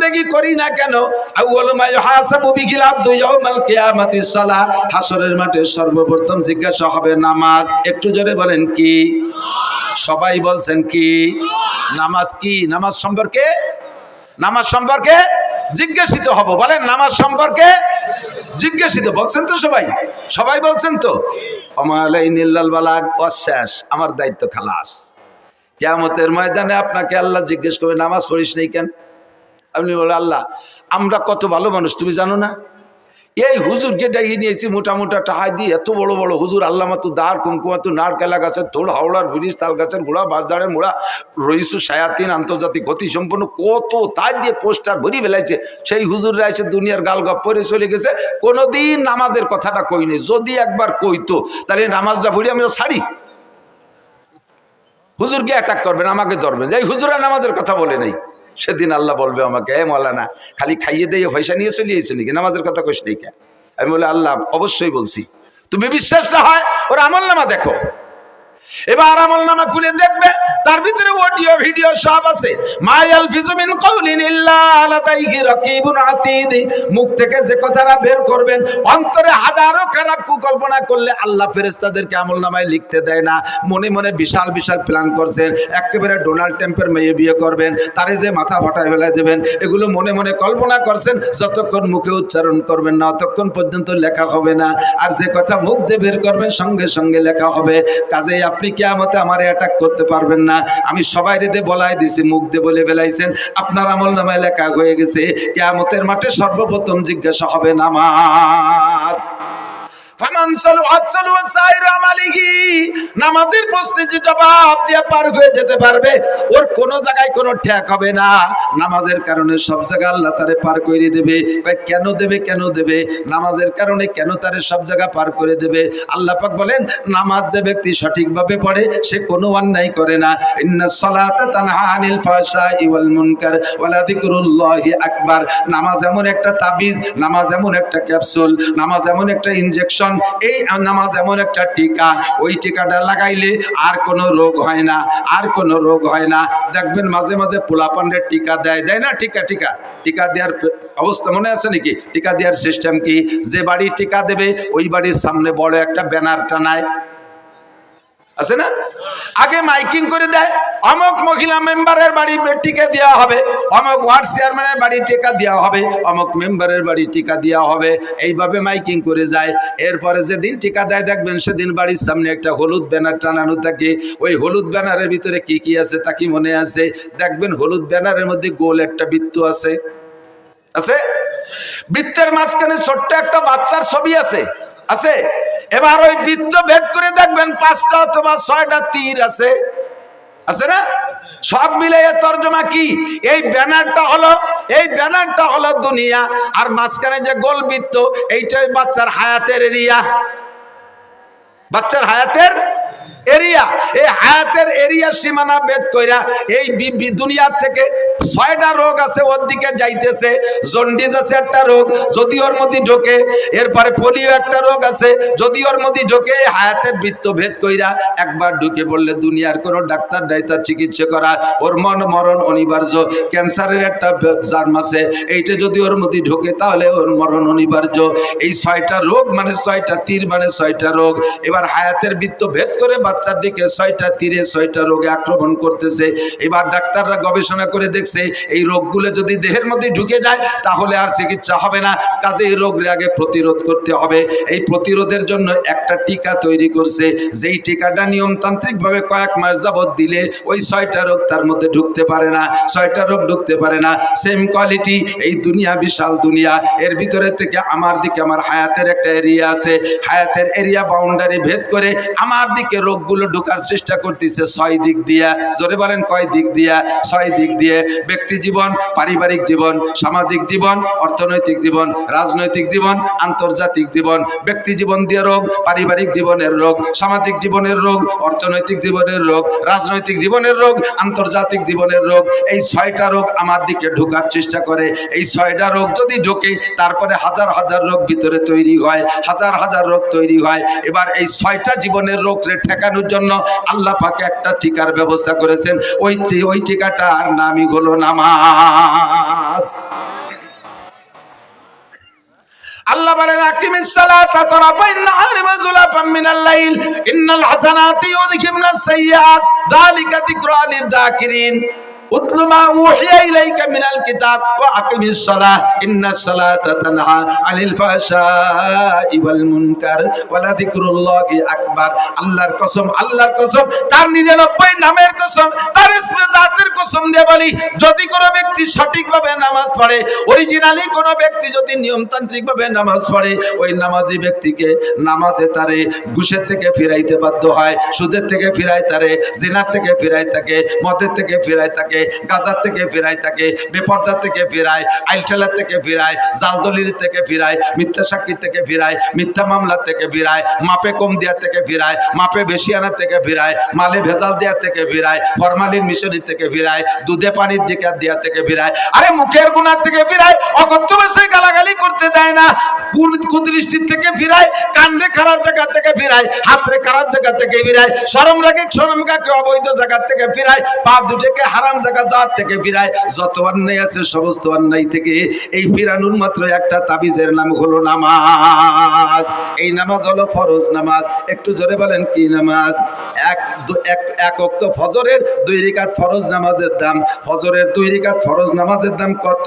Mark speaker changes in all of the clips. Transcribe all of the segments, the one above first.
Speaker 1: বন্দেগী করি না কেন? আউয়ালু মা ইউহাসাবু বিহিল আবদু ইয়াউমাল কিয়ামাতিস সালাহ, হাসরের মাঠে সর্বপ্রথম জিজ্ঞাসা হবে নামাজ। একটু জোরে বলেন কি? সবাই বলছেন কি? নামাজ কি? নামাজ সম্পর্কে জিজ্ঞাসিত হব। বলেন নামাজ সম্পর্কে জিজ্ঞাসিত। বলছেন তো সবাই? সবাই বলছেন তো? আমালাইনিল্লাল বালাগ, শেষ, আমার দায়িত্ব খালাস। কিয়ামতের ময়দানে আপনাকে আল্লাহ জিজ্ঞেস করবে নামাজ পড়িস নাই কেন? আপনি বলে আল্লাহ আমরা কত ভালো মানুষ তুমি জানো না? এই হুজুরকে ডাইয়ে নিয়েছি মোটা মোটা টাহাই দিয়ে, এত বড় বড় হুজুর, আল্লাহ মাতু দাঁড় কুমকুমাতু নারকেলা গাছের থোড়, হাওড়ার ব্রিজ, তাল গাছের গোড়া, বাজারে মোড়া, রইসু শায়াতিন, আন্তর্জাতিক গতি সম্পন্ন কত তাই দিয়ে পোস্টার ভরি ফেলাইছে। সেই হুজুররা এসে দুনিয়ার গালগপ পরে চলে গেছে, কোনোদিন নামাজের কথাটা কইনি। যদি একবার কইতো তাহলে নামাজটা ভরি আমিও ছাড়ি। হুজুরকে অ্যাটাক করবেন, আমাকে ধরবেন, যে হুজুরা নামাজের কথা বলে নাই। সেদিন আল্লাহ বলবে আমাকে, এ মৌলানা খালি খাইয়ে দিয়ে পয়সা নিয়ে চলিয়েছে নাকি, নামাজের কথা কইস নাই কেন? আমি বলে আল্লাহ অবশ্যই বলছি। তুমি বিশ্বাসটা হয় ওর আমল নামা দেখো। এবার আমল নামা খুলে দেখবে, তার ভিতরে অডিও ভিডিও সব আছে। মায়াল ফিজুমিন কাউলিন ইল্লা লাদাইহি রাকিবুন আতীদ, মুখ থেকে যে কথাটা বের করবেন অন্তরে হাজারো খারাপ কুকল্পনা করলে আল্লাহ ফেরেশতাদেরকে আমল নামায় লিখতে দেয় না। মনে মনে বিশাল বিশাল প্ল্যান করছেন, একেবারে ডোনাল্ড ট্রাম্পের মেয়ে বিয়ে করবেন, তারে যে মাথা ফাটায় ফেলায় দেবেন, এগুলো মনে মনে কল্পনা করছেন। যতক্ষণ মুখে উচ্চারণ করবেন না ততক্ষণ পর্যন্ত লেখা হবে না। আর যে কথা মুখ দিয়ে বের করবেন সঙ্গে সঙ্গে লেখা হবে। কাজেই আপনি কিয়ামতে আমারে অ্যাটাক করতে পারবেন না। আমি সবাই রেদে বলাই দিছি, মুখ দিয়ে বলে ফেলাইছেন, আপনার আমল নামায় লেখা হয়ে গেছে। কিয়ামতের মাঠে সর্বপ্রথম জিজ্ঞাসা হবে নামাজ। নামাজের প্রশ্নে যে জবাব দিয়ে পার হয়ে যেতে পারবে ওর কোনো জায়গায় কোনো ঠেক হবে না। নামাজের কারণে সব জায়গায় আল্লাহ তারে পার করে দেবে। কেন দেবে? কেন দেবে? নামাজের কারণে কেন তারে সব জায়গা পার করে দেবে? আল্লাহ পাক বলেন নামাজ যে ব্যক্তি সঠিকভাবে পড়ে সে কোনো অন্যায় করে না। ইন্নাস সালাতা তানহা আনিল ফাহশাই ওয়াল মুনকার ওয়ালা যিকরুল্লাহি আকবার। নামাজ এমন একটা তাবিজ, নামাজ এমন একটা ক্যাপসুল, নামাজ এমন একটা ইনজেকশন, এই নামাজ এমন একটা টিকা, ওই টিকাটা লাগাইলে আর কোনো রোগ হয় না, আর কোনো রোগ হয় না। দেখবেন মাঝে মাঝে পোলাপানের টিকা দেয় না? টিকা দেওয়ার অবস্থা মনে আছে নাকি? টিকা দেওয়ার সিস্টেম কি? যে বাড়ি টিকা দেবে ওই বাড়ির সামনে বড় একটা ব্যানার টানায়, আছে না? আগে মাইকিং করে দেয়, অমুক মহিলা মেম্বারের বাড়ি টিকা দেওয়া হবে, অমুক ওয়ার্ড চেয়ারম্যানের বাড়ি টিকা দেওয়া হবে, অমুক মেম্বারের বাড়ি টিকা দেওয়া হবে, এইভাবে মাইকিং করে যায়। এরপরে যেদিন টিকা দেয় দেখবেন সেদিন বাড়ির সামনে একটা হলুদ ব্যানার টানানো থাকে। ওই হলুদ ব্যানারের ভিতরে কি কি আছে তা কি মনে আছে? দেখবেন হলুদ ব্যানারের মধ্যে গোল একটা বৃত্ত আছে। বৃত্তের মাঝখানে ছোট্ট একটা বাচ্চার ছবি আছে। এবার ওই বৃত্ত ভেদ করে দেখবেন 5টা অথবা 6টা তীর আছে না? সব মিলে তর্জমা কি? এই ব্যানারটা হলো দুনিয়া, আর মাঝখানে যে গোল বৃত্ত এইটাই বাচ্চার হায়াতের এরিয়া। এই হায়াতের এরিয়া সীমানা ভেদ কইরা এই দুনিয়ার থেকে 6টা রোগ আছে ওর দিকে যাইতেছে। জন্ডিস আছে একটা রোগ, যদি ওর মধ্যে ঢোকে, এরপরে পোলিও একটা রোগ আছে, যদি ওর মধ্যে ঢোকে, হায়াতের বৃত্ত ভেদ কইরা একবার ঢুকে পড়লে দুনিয়ার কোনো ডাক্তার চিকিৎসা করা ওর মরণ অনিবার্য। ক্যান্সারের একটা জার্ম আছে, এইটা যদি ওর মধ্যে ঢোকে তাহলে ওর মরণ অনিবার্য। এই 6টা রোগ মানে 6টা তীর মানে 6টা রোগ। এবার হায়াতের বৃত্ত ভেদ করে বাচ্চার দিকে 6টা তীরে 6টা রোগে আক্রমণ করতেছে। এবার ডাক্তাররা গবেষণা করে দেখছে এই রোগগুলো যদি দেহের মধ্যে ঢুকে যায় তাহলে আর চিকিৎসা হবে না। কাজে এই রোগের আগে প্রতিরোধ করতে হবে। এই প্রতিরোধের জন্য একটা টিকা তৈরি করছে, যেই টিকাটা নিয়মতান্ত্রিকভাবে কয়েক মাস যাবত দিলে ওই 6টা রোগ তার মধ্যে ঢুকতে পারে না, 6টা রোগ ঢুকতে পারে না। সেম কোয়ালিটি এই দুনিয়া, বিশাল দুনিয়া, এর ভিতরে থেকে আমার দিকে আমার হায়াতের একটা এরিয়া আছে। হায়াতের এরিয়া বাউন্ডারি ভেদ করে আমার দিকে রোগগুলো ঢোকার চেষ্টা করতেছে 6 দিক দিয়া। জোরে বলেন কয় দিক দিয়া? 6 দিক দিয়ে। ব্যক্তি জীবন, পারিবারিক জীবন, সামাজিক জীবন, অর্থনৈতিক জীবন, রাজনৈতিক জীবন, আন্তর্জাতিক জীবন। ব্যক্তি জীবন দিয়ে রোগ, পারিবারিক জীবনের রোগ, সামাজিক জীবনের রোগ, অর্থনৈতিক জীবনের রোগ, রাজনৈতিক জীবনের রোগ, আন্তর্জাতিক জীবনের রোগ। এই 6টা রোগ আমার দিকে ঢোকার চেষ্টা করে। এই 6টা রোগ যদি ঢোকে তারপরে হাজার হাজার রোগ ভিতরে তৈরি হয়, হাজার হাজার রোগ তৈরি হয়। এবার এই 6টা জীবনের রোগকে ঠেকানোর জন্য আল্লাহ পাক একটা টিকার ব্যবস্থা করেছেন। ওই টিকাটার নামই হলো নামাজ। আকিমিস সালাতা তারাফাইন নাহারি ওয়া যুলাফাম মিনাল লাইল ইন্নাল হাসানাতি ইউযহিবনাস সাইয়্যাত যালিকা যিকরা লিয-যাকিরিন উতলু মা উহিয়া ইলাইকা মিনাল কিতাব ওয়া আকিমিস সালাহ ইন্নাস সালাতা তানহা আনিল ফাহশাই ওয়াল মুনকার ওয়া লাযিকরুল্লাহি আকবার। আল্লাহর কসম, আল্লাহর কসম, তার 99 নামের কসম, তার ইসমে জাতের কসম দিয়ে বলি, যদি কোনো ব্যক্তি সঠিকভাবে নামাজ পড়ে, অরিজিনালি কোনো ব্যক্তি যদি নিয়মতান্ত্রিকভাবে নামাজ পড়ে, ওই নামাজি ব্যক্তিকে নামাজে তারে ঘুষের থেকে ফিরাইতে বাধ্য হয়, সুদের থেকে ফিরায় তারে, জিনার থেকে ফিরায় তাকে, মদের থেকে ফিরায় তাকে, গাজার থেকে ফিরায় তাকে, বেপরদা থেকে ফিরায়, আইলঠেলা থেকে ফিরায়, জালদলির থেকে ফিরায়, মিথ্যা সাক্ষী থেকে ফিরায়, মিথ্যা মামলা থেকে ফিরায়, মাপে কম দেওয়া থেকে ফিরায়, মাপে বেশি আনা থেকে ফিরায়, মালে ভেজাল দেওয়া থেকে ফিরায়, ফরমালিন মিশরি থেকে ফিরায়, দুধে পানির দিকে দেওয়া থেকে ফিরায়, আরে মুখের গুনাহ থেকে ফিরায়, অকথ্য ভাষায় গালাগালি করতে দেয় না, কুদৃষ্টির থেকে ফিরায়, কান্দে খারাপ জায়গা থেকে ফিরায়, হাতরে খারাপ জায়গা থেকে ফিরায়, শরম রাগে অবৈধ জায়গা থেকে ফিরায়, পা দুটোকে হারাম জায়গা যাওয়ার থেকে ফিরায়, যত অন্যায় আছে সমস্ত অন্যায় থেকে এই ফিরানোর মাত্র একটা তাবিজের নাম হলো নামাজ। এই নামাজ হলো ফরজ নামাজ। একটু জোরে বলেন কি নামাজ? এক ওয়াক্ত ফজরের 2 রাকাত ফরজ নামাজের দাম, ফজরের 2 রাকাত ফরজ নামাজের দাম কত?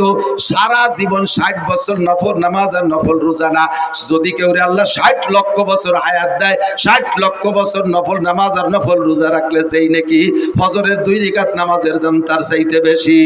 Speaker 1: সারা জীবন 60 বছর নফল নামাজ আর নফল রোজা না। যদি কেউ আল্লাহ 60 লক্ষ বছর হায়াত দেয়, 60 লক্ষ বছর নফল নামাজ আর নফল রোজা রাখলে যেই নাকি ফজরের 2 রাকাত নামাজের দাম তার চাইতে বেশি।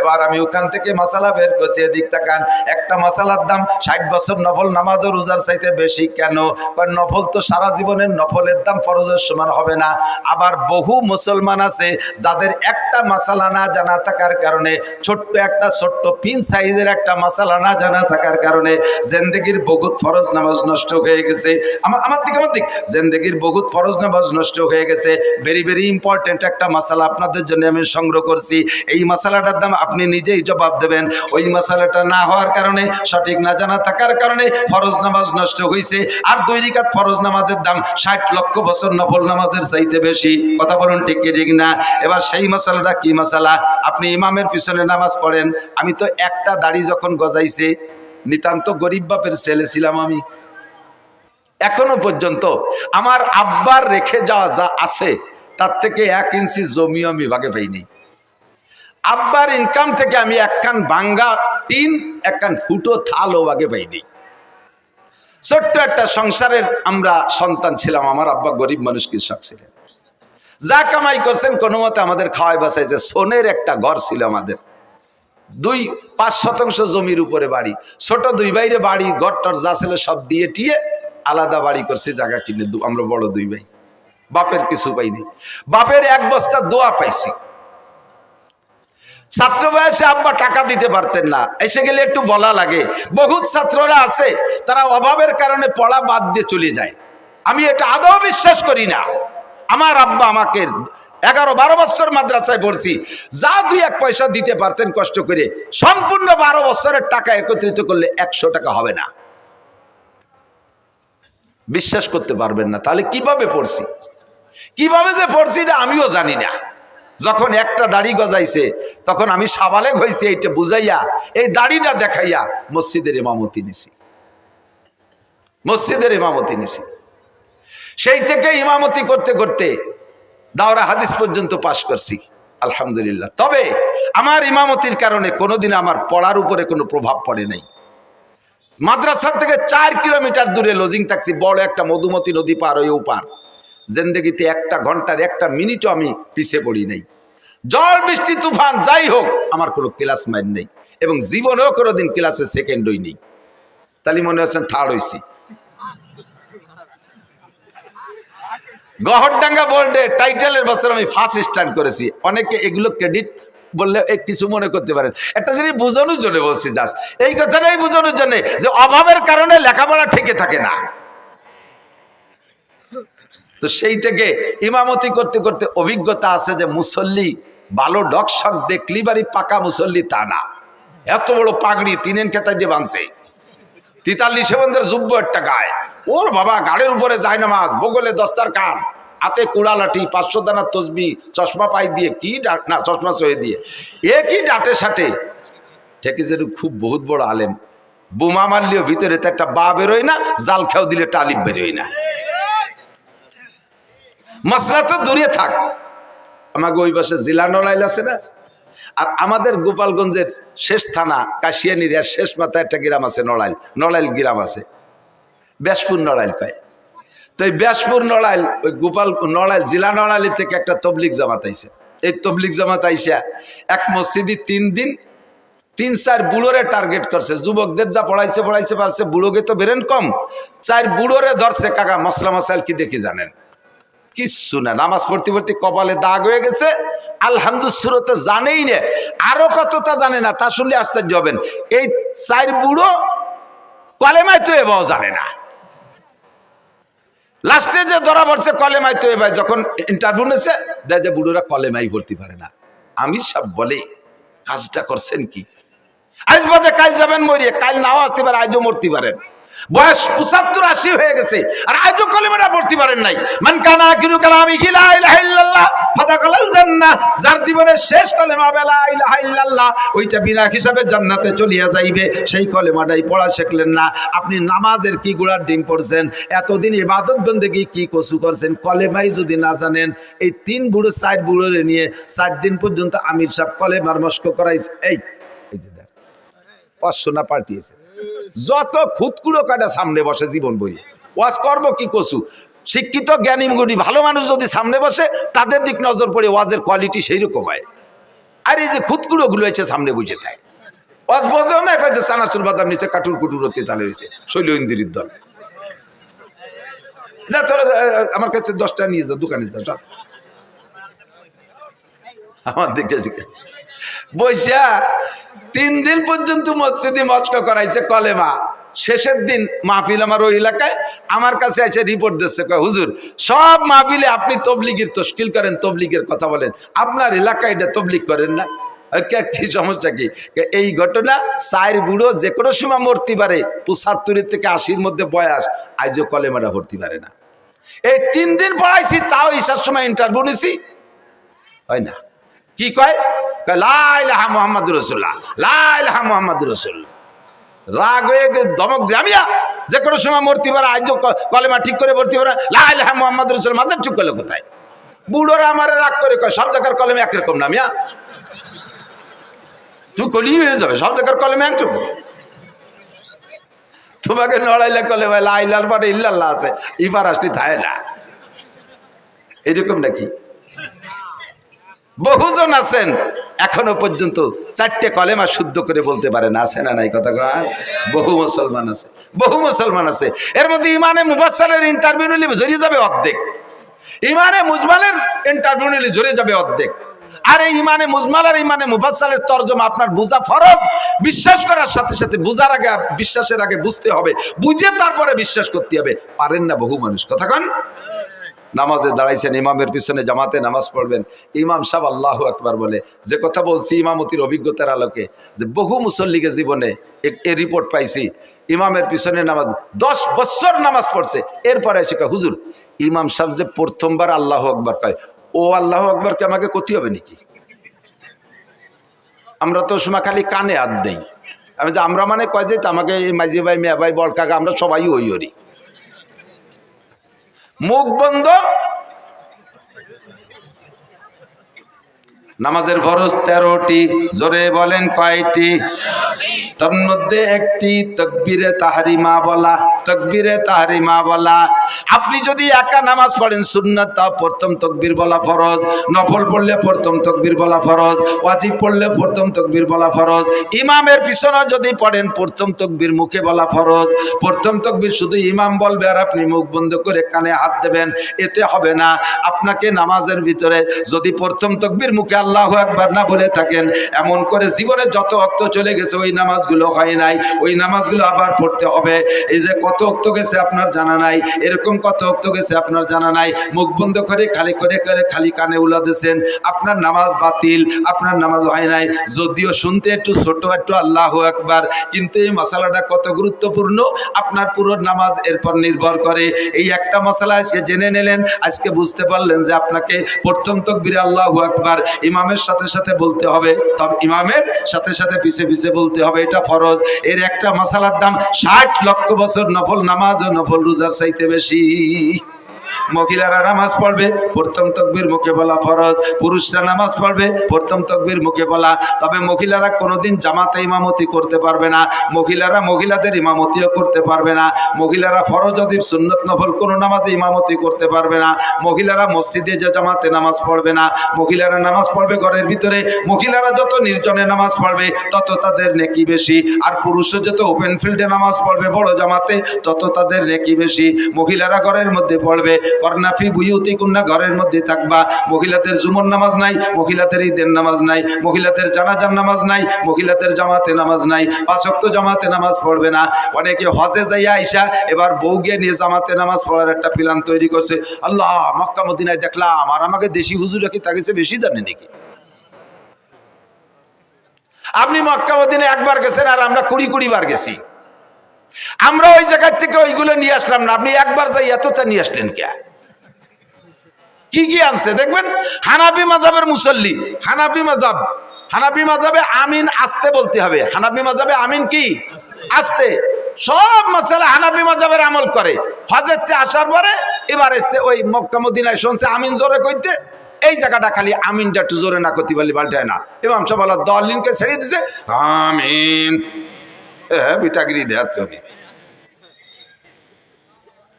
Speaker 1: এবার আমি ওখান থেকে মাসালা বের করছি, এদিক তাকান। একটা মাসালার দাম 60 বছর নফল নামাজ ও রোজার চাইতে বেশি কেন? কারণ নফল তো সারা জীবনের নফলের দাম ফরজের সমান হবে না। আবার বহু মুসলমান আছে যাদের একটা মাসালা না জানা থাকার কারণে, ছোট্ট পিন সাইজের একটা মাসালা না জানা থাকার কারণে জিন্দেগির বহুত ফরজ নামাজ নষ্ট হয়ে গেছে। আমার দিক জিন্দেগির বহুত ফরজ নামাজ নষ্ট হয়ে গেছে। ভেরি ভেরি ইম্পর্টেন্ট একটা মাসালা আপনাদের জন্য আমি সংগ্রহ করছি। এই মাসালাটার দাম আপনি নিজেই জবাব দেবেন। ওই মাসালাটা না হওয়ার কারণে, সঠিক না জানা থাকার কারণে ফরজ নামাজ নষ্ট হয়েছে। আর 2 রাকাত ফরজ নামাজের দাম 60 লক্ষ বছর নফল নামাজের চাইতে বেশি। কথা বলুন ঠিক কি ঠিক না? এবার সেই মাসালাটা কি মাসালা? আপনি ইমামের পিছনে নামাজ পড়েন। আমি তো একটা দাড়ি যখন গজাইছে, নিতান্ত গরিব বাপের ছেলে ছিলাম আমি। এখনো পর্যন্ত আমার আব্বার রেখে যাওয়া যা আছে তার থেকে 1 ইঞ্চি জমিও আমি ভাগে পাইনি। আব্বার ইনকাম থেকে আমি একখান ভাঙ্গা টিন, একখান ফুটো থালও আগে পাইনি। ছোট্ট একটা সংসারের আমরা সন্তান ছিলাম। আমার আব্বা গরিব মানুষ, কৃষক ছিলেন। যা কামাই করছেন কোনো মতে আমাদের খাওয়াই বাঁচাইছে। সোনের একটা ঘর ছিল আমাদের, 2-5 শতাংশ জমির উপরে বাড়ি, ছোট 2 ভাইরে বাড়ি, ঘরটর যা ছিল সব দিয়ে টিয়ে আলাদা বাড়ি করছি, জায়গা কিনে। আমরা বড় 2 ভাই, বাপের কিছু পাইনি। বাপের 1 বস্তা দোয়া পাইছি। ছাত্র বয়সে আব্বা টাকা দিতে পারতেন না, এসে গেলে একটু বলা লাগে। বহুত ছাত্ররা আছে তারা অভাবের কারণে পড়া বাদ দিয়ে চলে যায়। আমি এটা আদৌ বিশ্বাস করি না। আমার আব্বা আমাকে 11-12 বছর মাদ্রাসায় পড়ছি, যা 2-1 পয়সা দিতে পারতেন কষ্ট করে, সম্পূর্ণ 12 বছরের টাকা একত্রিত করলে 100 টাকা হবে না। বিশ্বাস করতে পারবেন না। তাহলে কিভাবে পড়ছি, কিভাবে যে পড়ছি এটা আমিও জানি না। যখন একটা দাড়ি গজাইছে তখন আমি সাবালেগ হয়েছি, এইটা বুঝাইয়া এই দাড়িটা দেখাইয়া মসজিদের ইমামতি নিছি। সেই থেকে ইমামতি করতে করতে দাওরা হাদিস পর্যন্ত পাশ করছি, আলহামদুলিল্লাহ। তবে আমার ইমামতির কারণে কোনোদিন আমার পড়ার উপরে কোনো প্রভাব পড়ে নাই। মাদ্রাসা থেকে 4 কিলোমিটার দূরে লজিং থাকছি, বড় একটা মধুমতি নদী পার হয়ে ওপার। জিন্দেগিতে 1 ঘন্টার 1 মিনিটও আমি পিছিয়ে পড়ি নাই। ঝড় বৃষ্টি তুফান যাই হোক আমার কোনো ক্লাস মাইন নেই, এবং জীবনেও কোনোদিন ক্লাসে সেকেন্ড হইনি। তাহলে মনে হচ্ছেন থার্ড হইছি। গহরডাঙ্গা বোর্ডে টাইটেলের বছর আমি ফার্স্ট স্ট্যান্ড করেছি। অনেকে এগুলো ক্রেডিট বললে কিছু মনে করতে পারেন, একটা জিনিস বোঝানোর জন্য বলছি, জাস্ট এই কথাটাই বোঝানোর জন্য যে অভাবের কারণে লেখাপড়া ঠেকে থাকে না। তো সেই থেকে ইমামতি করতে করতে অভিজ্ঞতা আছে যে মুসল্লি ভালো ডকশক দেখলি বাড়ি পাকা মুসল্লি তা না। এত বড় পাগড়ি 3 খেতায় দিয়ে বাঁধছে, 43 বন্ধের যুব্য একটা গায়ে, ওর বাবা গাড়ির উপরে যায় নামাজ, বগলে দস্তার কান, হাতে কুড়া লাঠি, 500 দানার তসবি, চশমা পাই দিয়ে কি না চশমা সহে দিয়ে একই ডাটে সাটে ঠেকে যে খুব বহুত বড় আলেম। বোমা মারলেও ভিতরে তো একটা বা বেরোয় না, জাল খেয়াও দিলে টালিব বেরোয় না। মশলা তো দূরে থাক, আমাকে ওই পাশে জেলা নড়াইল আছে না, আর আমাদের গোপালগঞ্জের শেষ থানা কাশিয়ানির শেষ মাথায় একটা গ্রাম আছে নড়াইল, নড়াইল গ্রাম আছে, ব্যাসপুর নড়াইল কয়। তো এই ব্যাসপুর নড়াইল, ওই গোপাল নড়াইল জেলা নড়াইল থেকে একটা তবলিগ জামাত আইছে। এই তবলিগ জামাত আইসা এক মসজিদে 3 দিন 3-4 বুড়োরে টার্গেট করছে। যুবকদের যা পড়াইছে পারছে, বুড়োকে তো বেরেন কম, 4 বুড়োরে ধরছে। কাকা মশলা মশাইল কি দেখি জানেন? কিচ্ছু না, নামাজ পড়তে পড়তে কপালে দাগ হয়ে গেছে, আলহামদুলিল্লাহ তো জানেই না, আরো কতটা জানে না, তা শুনলে আশ্চর্য হবেন। এই 4 বুড়ো কলেমায় তো এবাও জানে না। লাস্টে যে ধরা পড়ছে কলেমায় তো এবার, যখন ইন্টারভিউ নিয়েছে দেয় যে বুড়োরা কলেমাই পড়তে পারে না। আমির সাহেব বলে কাজটা করছেন কি? আজ বাদে কাল যাবেন মরিয়ে, কাল নাও আসতে পারে, আজও মরতে পারেন। বয়স 75-80 হয়ে গেছে, আর আজও কলেমাটা পড়তে পারেন নাই। মান কানা আখিরু কালামিহি লা ইলাহা ইল্লাল্লাহ ফাদাখালাল জান্নাহ, যার জীবনের শেষ কলেমা লা ইলাহা ইল্লাল্লাহ, ওইটা বিনা হিসাবে জান্নাতে চলিয়া যাইবে। সেই কলেমাটাই পড়া শিখলেন না। আপনি নামাজের কি গোড়ার ডিম পড়ছেন, এতদিন ইবাদত বন্দেগী কি কসু করছেন, কলেমাই যদি না জানেন। এই 3 বুড়ো 4 বুড়োরে নিয়ে 4 দিন পর্যন্ত আমির সাহেব কলেমার মস্ক করাইছে। এই যে দেখ 500 না পাল্টিয়েছে, যত খুদকুড়ো কাটা সামনে বসে জীবন বই ওয়াজ করবো কি কসু। শিক্ষিত জ্ঞানী গুণী ভালো মানুষ যদি সামনে বসে, তাদের দিক নজর পড়ে ওয়াজের কোয়ালিটি সেই রকম হয়। আর এই যে খুদকুড়ো গুলো হয়েছে সামনে বুঝে থাকে, ওয়াজ বোঝেও না, যে চানাচুর বাদাম নিচে কাটুর কুটুর হতে তালে হয়েছে শৈল ইন্দিরির দল। না তোরা আমার কাছে 10টা নিয়ে যা, দোকানে যা, আমার দিকে বৈশা 3 দিন পর্যন্ত মসজিদে মস্ক করাইছে কলেমা। শেষের দিন মাহফিল আমার ওই এলাকায়, আমার কাছে এসে রিপোর্ট দিচ্ছে, কয় হুজুর সব মাহফিলে আপনি তবলিগের তশকিল করেন, তবলিগের কথা বলেন, আপনার এলাকায় এটা তবলিগ করেন না। কি সমস্যা কি? এই ঘটনা 4 বুড়ো যে কোনো সময় মরতে পারে, 75 থেকে 80-র মধ্যে বয়স, আজও কলেমাটা ভর্তি পারে না। এই 3 দিন পড়াইছি, তাও ঈশার সময় ইন্টারভিউ নিছি, হয় না। কি কয়? লা ইলাহা মুহাম্মাদুর রাসূলুল্লাহ, লা ইলাহা মুহাম্মাদুর রাসূলুল্লাহ। রাগ হয়ে ধমক দিয়ে, আমিয়া যে কোনো সময় মরতে পারে, আজও কলেমা ঠিক করে ভর্তি পারে, লা ইলাহা মুহাম্মাদুর রাসূলুল্লাহ। মাঝে ঠিক করলে কোথায়? বুড়োরা আমার রাগ করে কয় সব জায়গার কলেমা একরকম না মিয়া, তুই কলি হয়ে যাবে, সব জায়গার কলেমা একরকম। তোমাকে নড়াইলে কলেমা লা ইলাহার পরে ইল্লাল্লাহ আছে, ইবার আসতে থাকে না, এরকম নাকি? বহুজন আছেন এখনো পর্যন্ত 4টে কলেমা শুদ্ধ করে বলতে পারে না, আছে না নাই কথা কয়? বহু মুসলমান আছে, বহু মুসলমান আছে। এর মধ্যে ইমানে মুফাসসালের ইন্টারভিউ নিলে জড়িয়ে যাবে অর্ধেক, ইমানে মুজমালের ইন্টারভিউ নিলে জড়িয়ে যাবে অর্ধেক। আর এই ইমানে মুজমাল আর ইমানে মুফাসসালের তরজমা আপনার বুঝা ফরজ। বিশ্বাস করার সাথে সাথে বুঝার আগে, বিশ্বাসের আগে বুঝতে হবে, বুঝে তারপরে বিশ্বাস করতে হবে। পারেন না বহু মানুষ, কথা কন। নামাজে দাঁড়াইছেন, ইমামের পিছনে জামাতে নামাজ পড়বেন, ইমাম সাহেব আল্লাহু আকবার বলে, যে কথা বলছি ইমামতির অভিজ্ঞতার আলোকে, যে বহু মুসল্লিকে জীবনে এ রিপোর্ট পাইছি, ইমামের পিছনে নামাজ 10 বছর নামাজ পড়ছে, এরপরে এসে কয় হুজুর ইমাম সাহেব যে প্রথমবার আল্লাহু আকবার কয়, ও আল্লাহু আকবারকে আমাকে করতে হবে নাকি? আমরা তো সময় খালি কানে হাত দেই। আমি যে আমরা মানে কয় যে আমাকে মাঝি ভাই, মেয়া ভাই, বড় কাকা, আমরা সবাই ওই ওরি। মুখ বন্ধ। নামাজের ফরজ 13টি, জোরে বলেন কয়টি? তার মধ্যে একটি তাকবীরে তাহরিমা বলা, তাকবীরে তাহরিমা বলা। আপনি যদি একা নামাজ পড়েন সুন্নাত, তা প্রথম তাকবীর বলা ফরজ, নফল পড়লে প্রথম তাকবীর বলা ফরজ, ওয়াজিব পড়লে প্রথম তাকবীর বলা ফরজ। ইমামের পিছনে যদি পড়েন প্রথম তাকবীর মুখে বলা ফরজ। প্রথম তাকবীর শুধু ইমাম বলবে আর আপনি মুখ বন্ধ করে কানে হাত দেবেন, এতে হবে না। আপনাকে নামাজের ভিতরে যদি প্রথম তাকবীর মুখে আল্লাহু আকবার না বলে থাকেন, এমন করে জীবনে যত ওয়াক্ত চলে গেছে ওই নামাজগুলো হয় নাই, ওই নামাজগুলো আবার পড়তে হবে। এই যে কত ওক্ত গেছে আপনার জানা নাই, এরকম কত ওক্ত গেছে আপনার জানা নাই। মুখ বন্ধ করে খালি কানে উলা দিয়েছেন, আপনার নামাজ বাতিল, আপনার নামাজ হয় নাই। যদিও শুনতে একটু ছোট, একটু আল্লাহু আকবার, কিন্তু এই মশালাটা কত গুরুত্বপূর্ণ আপনার পুরো নামাজ এরপর নির্ভর করে। এই একটা মশলা আজকে জেনে নিলেন, আজকে বুঝতে পারলেন যে আপনাকে প্রথম তাকবীরে আল্লাহু আকবার ইমামের সাথে সাথে বলতে হবে, তবে ইমামের সাথে সাথে পিছে পিছে বলতে হবে, এটা ফরজ। এর একটা মশালার দাম 60 লক্ষ বছর নফল নামাজ ও নফল রোজার চাইতে বেশি। মহিলারা নামাজ পড়বে, প্রথম তাকবীর মুখে বলা ফরজ। পুরুষরা নামাজ পড়বে, প্রথম তাকবীর মুখে বলা। তবে মহিলারা কোনোদিন জামাতে ইমামতি করতে পারবে না, মহিলারা মহিলাদের ইমামতিও করতে পারবে না, মহিলারা ফরজ অজিব সুন্নত নফল কোনো নামাজে ইমামতি করতে পারবে না, মহিলারা মসজিদে যে জামাতে নামাজ পড়বে না, মহিলারা নামাজ পড়বে ঘরের ভিতরে। মহিলারা যত নির্জনে নামাজ পড়বে তত তাদের নেকি বেশি, আর পুরুষও যত ওপেন ফিল্ডে নামাজ পড়বে বড় জামাতে তত তাদের নেকি বেশি। মহিলারা ঘরের মধ্যে পড়বে, করনাফি বুয়ুতিকুন্না, ঘরের মধ্যে থাকবা। মহিলাদের জুমর নামাজ নাই, মহিলাদের ঈদের নামাজ নাই, মহিলাদের জানাজার নামাজ নাই, মহিলাদের জামাতে নামাজ নাই, 5 ওয়াক্ত জামাতে নামাজ পড়বে না। অনেকে হজে যাইয়া আইসা এবার বউকে নিয়ে জামাতে নামাজ পড়ার একটা প্ল্যান তৈরি করছে। আল্লাহ, মক্কা মদিনায় দেখলাম, আর আমাকে দেশি হুজুরা কি তাকে বেশি জানে নাকি? আপনি মক্কা মদিনায় একবার গেছেন, আর আমরা 20 বার গেছি। আমরা ওই জায়গা থেকে ওইগুলো নিয়ে আসলাম না, আপনি একবার যাই এতটা নিয়ে আসলেন কে? কি কি আনছে দেখবেন। হানাফি মাযহাবের মুসল্লি, হানাফি মাযহাবে আমিন আস্তে বলতে হবে। হানাফি মাযহাবে আমিন কি আস্তে। সব মাসালা হানাফি মাযহাবের আমল করে। হজেতে আসার পরে এবার ওই মক্কা মদিনায় শুনছে আমিন জোরে কইতে, এই জায়গাটা খালি আমিনটা একটু জোরে না করতে পারলে পাল্টায় না। ইমাম সাহেব বলা দলিনকে ছেড়ে দিছে, আমিন বিটাগিরি দেখাচ্ছে।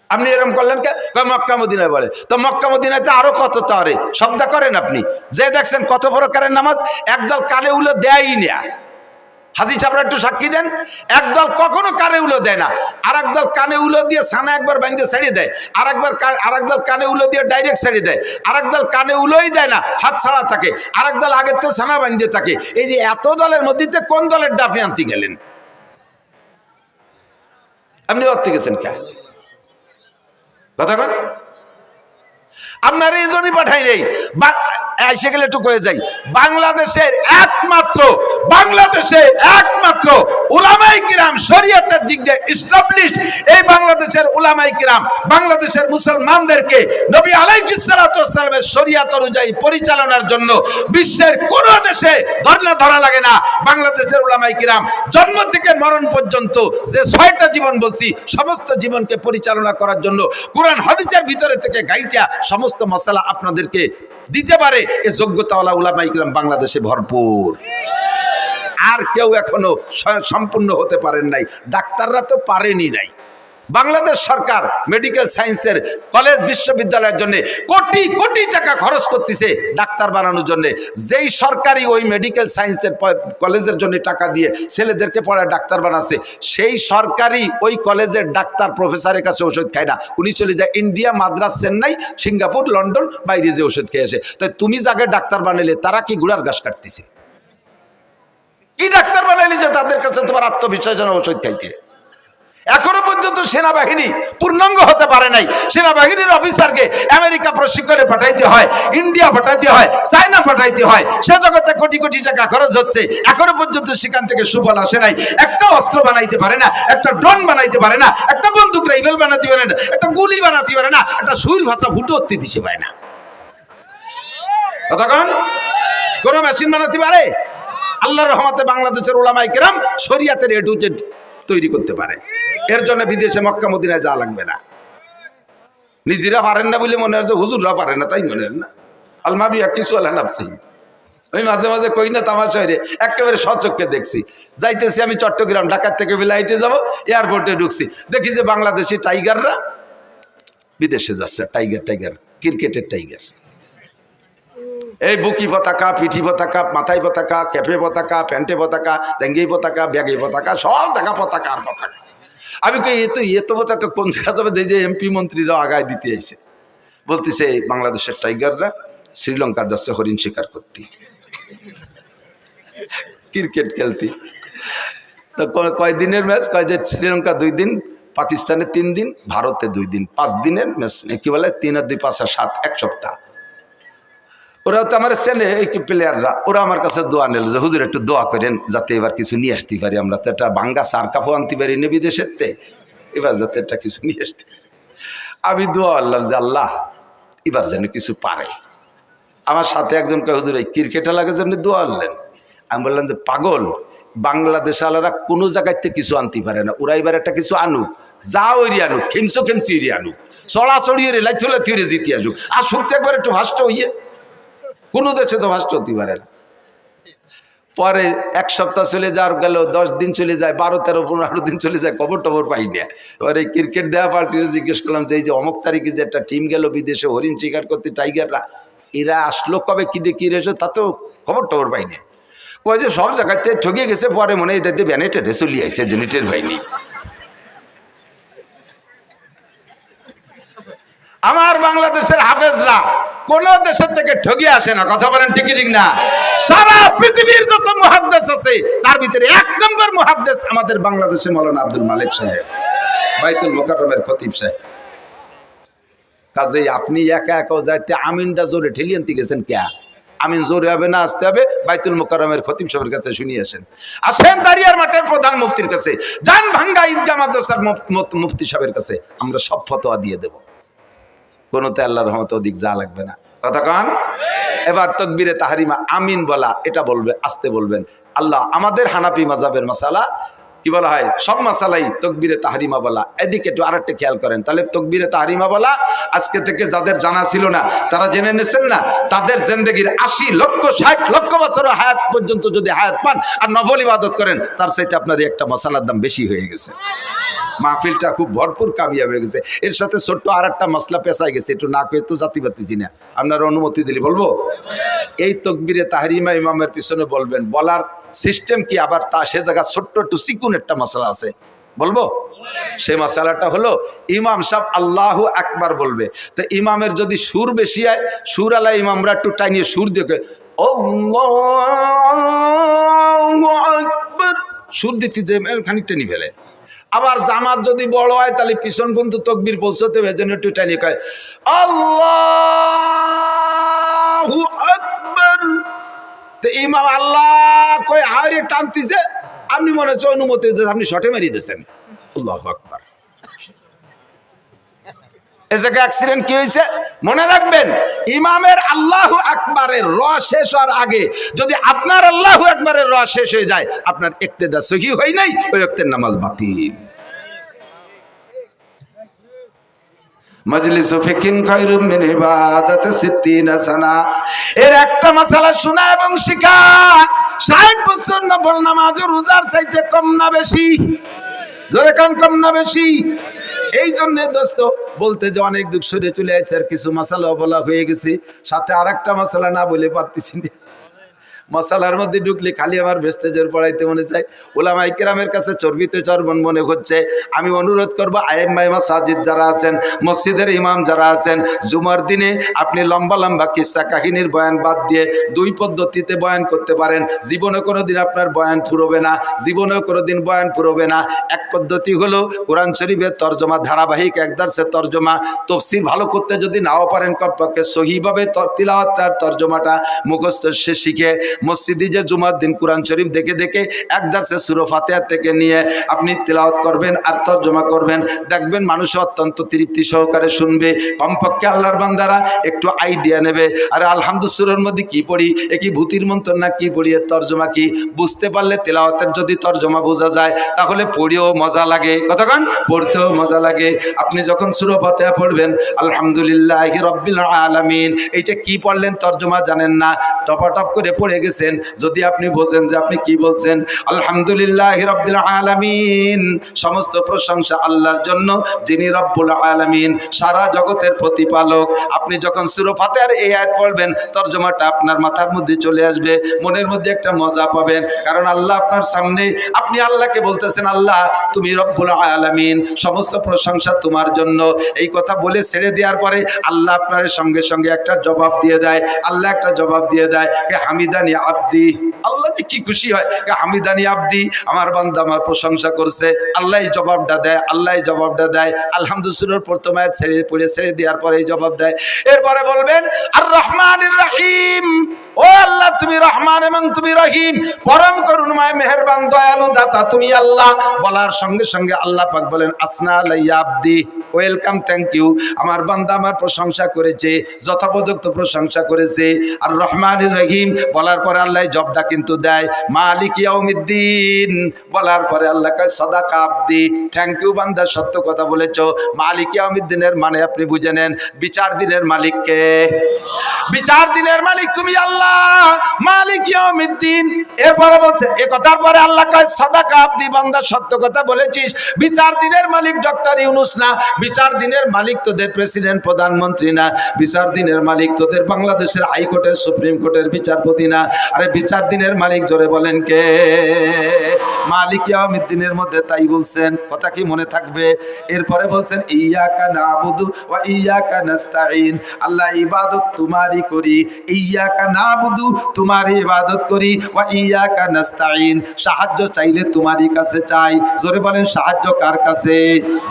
Speaker 1: আপনি এরকম করলেন কে? মক্কা মদিনায় বলে তো, মক্কা মদিনায় তো আরো কত তরে শব্দ করেন আপনি। যে দেখছেন কত প্রকারের নামাজ, একদল কানে উলো দেয়ই না। হাজি সাহেবরা একটু সাক্ষী দেন, একদল কখনো কানে উলো দেয় না, আর একদল কানে উলো দিয়ে সানা একবার বাইন্ধে ছেড়ে দেয়, আর একদল কানে উলো দিয়ে ডাইরেক্ট ছেড়ে দেয়, আর একদল কানে উলোই দেয় না, হাত ছাড়া থাকে, আর একদল আগের থেকে সানা বাইন্ধে থাকে। এই যে এত দলের মধ্যে কোন দলের ডাফে আনতে গেলেন আপনি? অর্থে গেছেন কে কথা কন? আপনার এই জন্যই পাঠাই নেই। এসে গেলে একটু কয়ে যাই, বাংলাদেশের একমাত্র উলামায়ে কিরাম শরীয়তের দিক দিয়ে এস্টাবলিশড, এই বাংলাদেশের উলামায়ে কিরাম বাংলাদেশের মুসলমানদেরকে নবী আলাইহিস সালাতু ওয়াস সালামের শরীয়ত অনুযায়ী পরিচালনার জন্য বিশ্বের কোন দেশে ধরা লাগে না। বাংলাদেশের উলামায়ে কিরাম জন্ম থেকে মরণ পর্যন্ত যে 6টা জীবন বলছি, সমস্ত জীবনকে পরিচালনা করার জন্য কোরআন হাদিসের ভিতরে থেকে গাইটা সমস্ত মশলা আপনাদেরকে দিতে পারে এই যোগ্যতাওয়ালা উলামায়ে কিরাম বাংলাদেশে ভরপুর। আর কেউ এখনো সম্পূর্ণ হতে পারেন নাই, ডাক্তাররা তো পারেনি নাই। বাংলাদেশ সরকার মেডিকেল সায়েন্সের কলেজ বিশ্ববিদ্যালয়ের জন্য কোটি কোটি টাকা খরচ করতেছে ডাক্তার বানানোর জন্য। যেই সরকারি ওই মেডিকেল সায়েন্সের কলেজের জন্য টাকা দিয়ে ছেলেদেরকে পড়ায় ডাক্তার বানাচ্ছে, সেই সরকারি ওই কলেজের ডাক্তার প্রফেসরের কাছে ওষুধ খায় না, উনি চলে যায় India, Madras, Chennai, Singapore, London, বাইরে যে ওষুধ খেয়ে আসে। তো তুমি যাকে ডাক্তার বানাইলে তারা কি গুড়ার ঘাস কাটতেছে? কি ডাক্তার বানাইলে যে তাদের কাছে তোমার আত্মবিশ্বাস যেন ওষুধ খাইতে? এখনো পর্যন্ত সেনাবাহিনী পূর্ণাঙ্গ হতে পারে নাই। সেনাবাহিনীর অফিসারকে আমেরিকা প্রশিক্ষণে পাঠাইতে হয়, ইন্ডিয়া পাঠাইতে হয়, চায়না পাঠাইতে হয়, সে জগতে কোটি কোটি টাকা খরচ হচ্ছে, এখনো পর্যন্ত সেখান থেকে সুফল আসে নাই। একটা অস্ত্র বানাইতে পারে না, একটা ড্রোন বানাইতে পারে না, একটা বন্দুক রাইফেল বানাতে পারে না, একটা গুলি বানাতে পারে না, একটা সুর ভাষা ফুটো উঠতে দিতে পারে না। কতক্ষণ কোন মেশিন বানাতে পারে? আল্লাহর রহমতে বাংলাদেশের উলামায়ে কিরাম শরীয়তের এ টু জেড তৈরি করতে পারে। এর জন্য বিদেশে মক্কা মদিনায় যাওয়া লাগবে না। নিজেরা পারেন না বলে মনে হচ্ছে হুজুররা পারে না, তাই মনে হয় না। আলমাবিয়া কিছু আল্লাহ নাফসি, আমি মাঝে মাঝে কই না তামাশা হয়ে একেবারে সচক্ষে দেখছি। যাইতেছি আমি চট্টগ্রাম, ঢাকার থেকে ফ্লাইটে যাব, এয়ারপোর্টে ঢুকছি, দেখি যে বাংলাদেশি টাইগাররা বিদেশে যাচ্ছে। টাইগার ক্রিকেটের টাইগার, এই বুকি পতাকা, পিঠি পতাকা, মাথায় পতাকা, ক্যাপে পতাকা, প্যান্টে পতাকা, জাঙ্গি পতাকা, ব্যাগে পতাকা, সব জায়গা পতাকা আর পতাকা। আমি কই এত পতাকা কোন জায়গা যাবে? যে এমপি মন্ত্রীরা আগায় দিতে আইছে, বলতেছে বাংলাদেশের টাইগাররা শ্রীলঙ্কা যাচ্ছে হরিণ শিকার করতে, ক্রিকেট খেলতে। তো কয়দিনের ম্যাচ? কয় যে শ্রীলঙ্কা 2 দিন পাকিস্তানে 3 দিন, ভারতে 2 দিন, 5 দিনের কি বলে 3 আর 2 5 আর 7 1 সপ্তাহ। ওরা তো আমার চেনে এই প্লেয়াররা, ওরা আমার কাছে দোয়া নিল যে হুজুর একটু দোয়া করেন যাতে এবার কিছু নিয়ে আসতে পারি, আমরা তো একটা বাঙ্গা সার কাপড় আনতে পারি না বিদেশের তে, এবার যাতে একটা কিছু নিয়ে আসতে। আমি দোয়া আল্লাহ যে আল্লাহ এবার যেন কিছু পারে। আমার সাথে একজন কয় হুজুর এই ক্রিকেট লাগার জন্য দোয়া আনলেন। আমি বললাম যে পাগল, বাংলাদেশ আলারা কোনো জায়গাতে কিছু আনতে পারে না, ওরা এবার একটা কিছু আনুক, যা ওইরি আনুক, খেমসি ওইরি আনুক, চড়াচড়ি লাই চলে তুই জিতে আসুক, আর শুক্তি একবার একটু ভাষ্ট হইয়ে, কোনো দেশে তো ভাষ্ট হতে পারে না। পরে 1 সপ্তাহ চলে যাওয়ার গেল, 10 দিন চলে যায়, 12, 13, 15 দিন চলে যায়, খবর টবর পাই না। এবার এই ক্রিকেট দেওয়া পার্টিতে জিজ্ঞেস করলাম যে এই যে অমুক তারিখে যে একটা টিম গেল বিদেশে হরিণ শিকার করতে, টাইগাররা, এরা আসলো কবে, কি দিয়ে কি রেছো, তা তো খবর টবর পাই না। ওই যে সব জায়গাতে ঠকিয়ে গেছে, পরে মনে হয় এদের ব্যানেটের চলিয়ে আসছে, জেনিটের হয়নি। আমার বাংলাদেশের হাফেজরা কোন দেশের থেকে ঠগিয়ে আসে না, কথা বলেন ঠিক ঠিক না? সারা পৃথিবীর যত মুহাদ্দিস আছে তার ভিতরে 1 নম্বর মুহাদ্দিস আমাদের বাংলাদেশে মাওলানা আব্দুল মালিক সাহেব, বাইতুল মুকাররমের খতিব সাহেব। কাজেই আপনি একা একা যাইতে আমিনটা জোরে ঠেলিয়ে আনতে গেছেন কে? আমিন জোরে হবে না, আসতে হবে বাইতুল মুকাররমের খতিব সাহেবের কাছে শুনিয়ে আসেন। আসেন দাঁড়িয়ার মাঠের প্রধান মুফতির কাছে, জান ভাঙ্গা ঈদগাহ মাদ্রাসার মুফতি সাহেবের কাছে, আমরা সব ফতোয়া দিয়ে দেব, কোনোতে আল্লাহর রহমতে অধিক যা লাগবে না। কথা কন? এবার তাকবীরে তাহরিমা আমিন বলা, এটা বলবে, আসতে বলবেন। আল্লাহ আমাদের হানাফি মাযহাবের মাসালা কি বলা হয়, সব মাসালাই তাকবীরে তাহরিমা বলা। এদিকে একটু আরেকটা খেয়াল করেন, তাহলে তাকবীরে তাহরিমা বলা আজকে থেকে যাদের জানা ছিল না তারা জেনে নিছেন না, তাদের জিন্দেগীর 80 লক্ষ 60 লক্ষ বছর হায়াত পর্যন্ত যদি হায়াত পান আর নফল ইবাদত করেন, তার চাইতে আপনার একটা মাসালার দাম বেশি হয়ে গেছে। মাহফিলটা খুব ভরপুর কামিয়াব হয়ে গেছে। এর সাথে ছোট্ট আর একটা মশলা পেঁচাই গেছে, একটু না কয়ে তো জাতি পাতিছি না, আপনার অনুমতি দিলে বলবো। এই তাকবীরে তাহরিমা ইমামের পিছনে বলবেন, বলার সিস্টেম কি, আবার তা সে জায়গা ছোট্ট একটু চিকুন একটা মশলা আছে, বলবো। সেই মশলাটা হলো ইমাম সাহেব আল্লাহু আকবার বলবে, তো ইমামের যদি সুর বেশি হয়, সুর আলা ইমামরা একটু টাইনিয়ে সুর দিয়ে আল্লাহু আকবার সুর দিতে খানিকটা নি ফেলে। আবার জামাত যদি বড় হয় তাহলে পিছন পর্যন্ত তাকবীর পৌঁছতে ভেজনে একটু টাইনিয়ে কয় আল্লাহু আকবার। তো ইমাম আল্লাহ কই হারে টানতিছে, আপনি মনে হচ্ছে অনুমতি দিয়েছেন, আপনি শটে মেরিয়ে দিয়েছেন আল্লাহু আকবার। এই জায়গায় অ্যাক্সিডেন্ট কি হয়েছে মনে রাখবেন, ইমামের আল্লাহু আকবারের র শেষ হওয়ার আগে যদি আপনার আল্লাহু আকবারের র শেষ হয়ে যায়, আপনার ইক্তেদা সহি হয় নাই, ওই ওয়াক্তের নামাজ বাতিল। মজলিস ফিকিন খায়রুম মিন ইবাদাতি 60 সানা। এর একটা মাসালা শোনা এবং শিখা 60 বছর নফল নামাজ রোজার চাইতে কম না বেশি? জোরে কান, কম না বেশি? এই জন্য দোস্ত বলতে যে অনেক দুঃখ সরে চলে আসছে, আর কিছু মাসালা বলা হয়ে গেছে, সাথে আরেকটা মাসালা না বলে পারতেছি না। মশালার মধ্যে ঢুকলে খালি আমার ভেস্তেজের পড়াইতে মনে চাই, ওলামায়ে কেরামের কাছে চর্বিতে চর্বণ মনে হচ্ছে। আমি অনুরোধ করবো আইম্মায়ে মাসাজিদ যারা আছেন, মসজিদের ইমাম যারা আছেন, জুমার দিনে আপনি লম্বা লম্বা কিসসা কাহিনীর বয়ান বাদ দিয়ে 2 পদ্ধতিতে বয়ান করতে পারেন। জীবনে কোনোদিন আপনার বয়ান ফুরবে না, জীবনেও কোনোদিন বয়ান ফুরবে না। এক পদ্ধতি হলো কোরআন শরীফের তর্জমা, ধারাবাহিক একদার্সে তর্জমা, তফসির ভালো করতে যদি নাও পারেন কমপক্ষে সহিভাবে তিলাওয়াতটার তর্জমাটা মুখস্থ শিখে মসজিদে যে জুমার দিন কোরআন শরীফ দেখে দেখে এক দার্সে সূরা ফাতিহা থেকে নিয়ে আপনি তিলাওয়াত করবেন আর তরজমা করবেন, দেখবেন মানুষ অত্যন্ত তৃপ্তি সহকারে শুনবে। কমপক্ষে আল্লাহর বান্দারা একটু আইডিয়া নেবে, আরে আলহামদুলিল্লাহ সূরার মধ্যে কি পড়ি, এ কি ভূতির মন্ত্র না কি পড়ি, এর তরজমা কি বুঝতে পারলে, তিলাওয়াতের যদি তরজমা বোঝা যায় তাহলে পড়েও মজা লাগে, কতক্ষণ পড়তেও মজা লাগে। আপনি যখন সূরা ফাতিহা পড়বেন আলহামদুলিল্লাহি রাব্বিল আলামিন, এইটা কি পড়লেন তরজমা জানেন না, টপাটপ করে পড়ে গেছেন, যদি আপনি বোঝেন যে আপনি কি বলছেন, আলহামদুলিল্লাহি রাব্বিল আলামিন, সমস্ত প্রশংসা আল্লাহর জন্য যিনি রব্বুল আলামিন, সারা জগতের প্রতিপালক। আপনি যখন সূরা ফাতিহার এই আয়াত পড়বেন, তরজমাটা আপনার মাথার মধ্যে চলে আসবে, মনের মধ্যে একটা মজা পাবেন, কারণ আল্লাহ আপনার সামনে, আপনি আল্লাহকে বলতেছেন আল্লাহ তুমি রব্বুল আলামিন, সমস্ত প্রশংসা তোমার জন্য। এই কথা বলে ছেড়ে দেওয়ার পরে আল্লাহ আপনার সঙ্গে সঙ্গে একটা জবাব দিয়ে দেয়, আল্লাহ একটা জবাব দিয়ে দেয়, কে হামিদানি আব্দি, আল্লাহ যে কি খুশি হয়, হামিদানি আব্দি, আমার বান্দা আমার প্রশংসা করছে। আল্লাহ জবাবটা দেয়, আল্লাহ জবাবটা দেয়। আলহামদুলিল্লাহ প্রথম আয়াত ছেড়ে দেওয়ার পরে জবাব দেয়। এরপরে বলবেন আর রহমানির রহিম, ও আল্লাহ তুমি রহমান এবং তুমি রহিম, পরম করুণাময় মেহেরবান দয়ালু দাতা তুমি আল্লাহ। বলার সঙ্গে সঙ্গে আল্লাহ পাক বলেন আসনা আলাইয়া আব্দি, ওয়েলকাম, থ্যাংক ইউ। আমার বান্দা আমার প্রশংসা করেছে, যথোপযুক্ত প্রশংসা করেছে। আর রহমানির রহিম বলার পরে আল্লাহ জবটা কিন্তু দেয় মালিক ইয়াউমিদ্দিন। বলার পরে আল্লাহ কয় সাদাকা আব্দি, থ্যাংক ইউ বান্দা, সত্য কথা বলেছো। মালিক ইয়াউমিদ্দিনের মানে আপনি বুঝে নেন বিচার দিনের মালিককে। বিচার দিনের মালিক তুমি আল্লাহ, মালিক ইয়াউমিদ্দিন। এরপরে বলছে এ কথার পরে আল্লাহ কয় সাদাকা আব্দি, বান্দা সত্য কথা বলেছিস। বিচার দিনের মালিক ডক্টর ইউনূস না, বিচার দিনের মালিক তোদের প্রেসিডেন্ট প্রধানমন্ত্রী না, বিচার দিনের মালিক তোদের বাংলাদেশের হাইকোর্টের সুপ্রিম কোর্টের বিচারপতি না। আরে বিচার দিনের মালিক জোরে বলেন কে? মালিক ইয়াউমিদ্দিনের মধ্যে তাই বলছেন, কথা কি মনে থাকবে? এরপরে বলছেন ইয়াকা নাবুদু ওয়া ইয়াকা নাস্তাঈন, আল্লাহ ইবাদত তোমারই করি, ইয়াকা নাবুদু তোমারই ইবাদত করি, ওয়া ইয়াকা নাস্তাঈন সাহায্য চাইলে তোমারই কাছে চাই। জোরে বলেন সাহায্য কার কাছে?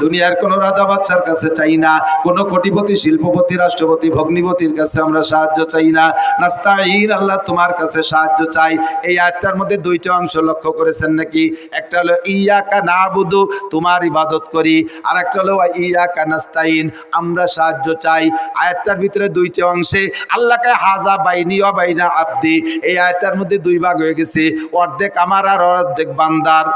Speaker 1: দুনিয়ার কোন রাজা বাদশার কাছে চাই না, কোন কোটিপতি শিল্পপতি রাষ্ট্রপতি ভগ্নিপতির কাছে আমরা সাহায্য চাই না। নাস্তাঈন আল্লাহ তোমার কাছে সাহায্য চাই। এই আয়াতটার মধ্যে দুইটা অংশ লক্ষ্য করেছেন নাকি? একটা হলো ইয়াকা নাবুদু তোমার ইবাদত করি, আর একটা হলো ইয়াকা নাস্তাঈন আমরা সাহায্য চাই। আয়াতটার ভিতরে দুইটা অংশে আল্লাহকে হাজা বাইনি ওয়া বাইনা আব্দি, এই আয়াতটার মধ্যে দুই ভাগ হয়ে গেছে, অর্ধেক আমার আর অর্ধেক বান্দার।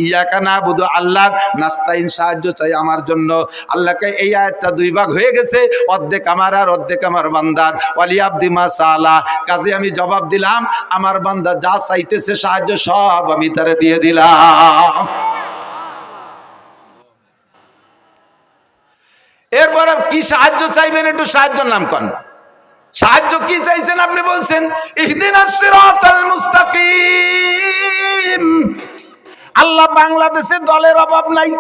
Speaker 1: ইয়াকা নাবুদু আল্লাহর, নাস্তাঈন সাহায্য চাই আমার জন্য। আল্লাহকে এই আয়াতটা দুই ভাগ হয়ে গেছে, অর্ধেক আমার আর অর্ধেক আমার বান্দার। ওয়ালি আব্দি মা সালা, কাজে আমি জবাব দিলাম আমার বান্দা যা চাইতেছে সাহায্য সব আমি তারে দিয়ে দিলাম। এরপরে কি সাহায্য চাইবেন? একটু সাহায্যের নাম কোন? সাহায্য কি চাইছেন আপনি? বলছেন ইহদিনাস সিরাতাল মুস্তাকিম। আল্লাহ বাংলাদেশে দলের অভাব নাই।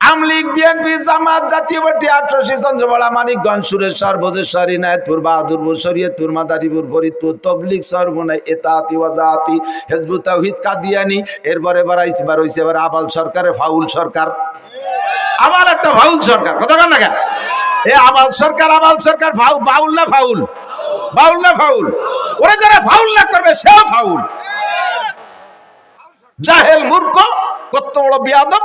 Speaker 1: আমলিগ, বিএনপি, জামাত, জাতীয় পার্টি, ৮৮ চন্দ্রবলা, মানিকগঞ্জ, সুরেশ্বর, ভোজেশ্বর, ইনায়েতপুর, বাহাদুরপুর, শরীয়তপুর, মাদারীপুর, ফরিদপুর, তবলিগ, সরমনাই, এতাতি, ওয়াজাতি, হিজবুত তাওহীদ, কাদিয়ানি। এরপরে হইছে এবার আবাল সরকারে ফাউল সরকার। আবার একটা ফাউল সরকার, কথা বল না কেন? এ আবাল সরকার বাউল না ফাউল? বাউল না ফাউল? ওরা যারা ফাউল না করবে সেও ফাউল। জাহেল মূর্খ, কত বড় বিয়াদব।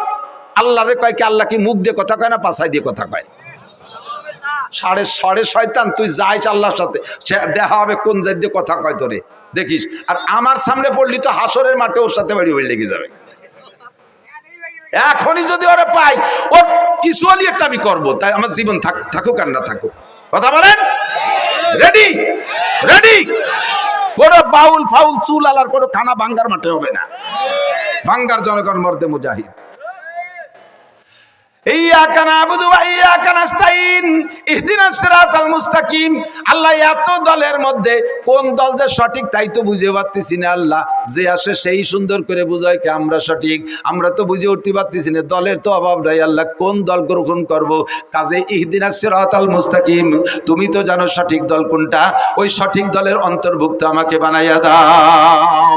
Speaker 1: আল্লাহরে কয় কি? আল্লাহ কি মুখ দিয়ে কথা কয় না পাছাই দিয়ে কথা কয়? সাড়ে শয়তান, তুই যাইস আল্লাহর সাথে, দেখা হবে কোন জাত দিয়ে কথা কয় তোরে দেখিস। আর আমার সামনে পড়লি তো হাসরের মাঠে ওর সাথে বাড়ি বাড়ি লেগে যাবে। এখনই যদি ওরে পাই, ওর কিছু হলি একটা আমি করবো, তাই আমার জীবন থাকুক আর না থাকুক। কথা বলেন? Ready ready? কোনো বাউল ফাউল চুল আলার কোনো খানা ভাঙ্গার মাঠে হবে না। ভাঙ্গার জনগণ মর্দে মুজাহিদ। ইয়াকা নাবুদু ওয়া ইয়াকা নাস্তাঈন ইহদিনাস সিরাতাল মুস্তাকিম। আল্লাহ এত দলের মধ্যে কোন দল যে সঠিক তাই তো বুঝে পারতেছি না। আল্লাহ যে আসে সেই সুন্দর করে বুঝায় কি আমরা সঠিক, আমরা তো বুঝে উঠতে পারতেছি না। দলের তো অভাব নাই। আল্লাহ কোন দল গ্রহণ করব? কাজে ইহদিনাস সিরাতাল মুস্তাকিম, তুমি তো জানো সঠিক দল কোনটা, ওই সঠিক দলের অন্তর্ভুক্ত আমাকে বানাইয়া দাও।